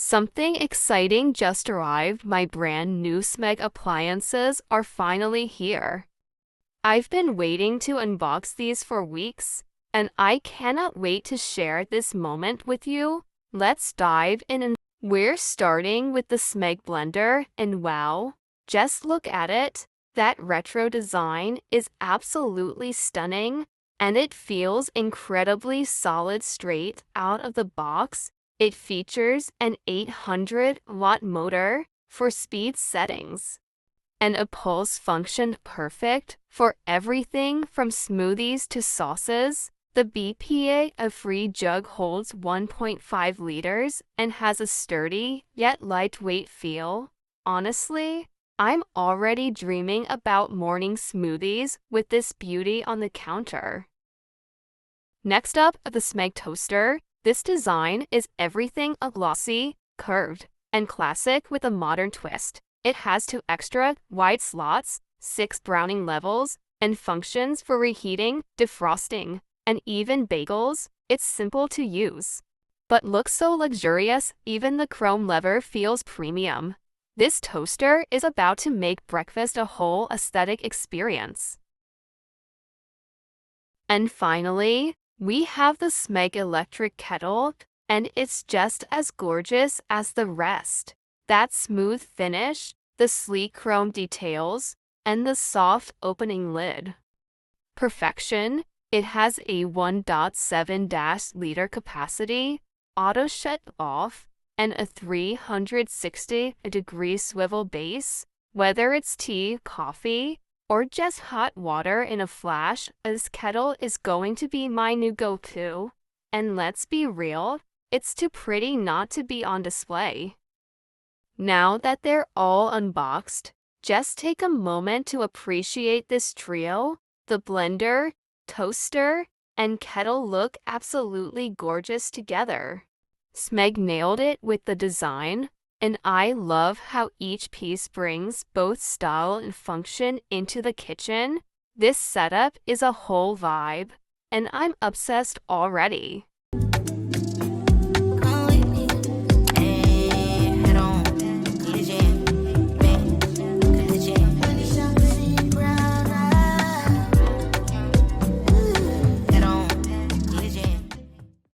Something exciting just arrived. My brand new Smeg appliances are finally here. I've been waiting to unbox these for weeks, and I cannot wait to share this moment with you. Let's dive in and we're starting with the Smeg Blender, and wow, just look at it. That retro design is absolutely stunning, and it feels incredibly solid straight out of the box. It features an 800-watt motor for speed settings, and a pulse function perfect for everything from smoothies to sauces. The BPA-free jug holds 1.5 liters and has a sturdy yet lightweight feel. Honestly, I'm already dreaming about morning smoothies with this beauty on the counter. Next up, the Smeg toaster. This design is everything a glossy, curved, and classic with a modern twist. It has 2 extra wide slots, 6 browning levels, and functions for reheating, defrosting, and even bagels. It's simple to use, but looks so luxurious. Even the chrome lever feels premium. This toaster is about to make breakfast a whole aesthetic experience. And finally, we have the Smeg electric kettle, and it's just as gorgeous as the rest. That smooth finish, the sleek chrome details, and the soft opening lid. Perfection. It has a 1.7-liter capacity, auto shut off, and a 360-degree swivel base. Whether it's tea, coffee, or just hot water in a flash, this kettle is going to be my new go-to. And let's be real, it's too pretty not to be on display. Now that they're all unboxed, just take a moment to appreciate this trio. The blender, toaster, and kettle look absolutely gorgeous together. Smeg nailed it with the design, and I love how each piece brings both style and function into the kitchen. This setup is a whole vibe, and I'm obsessed already.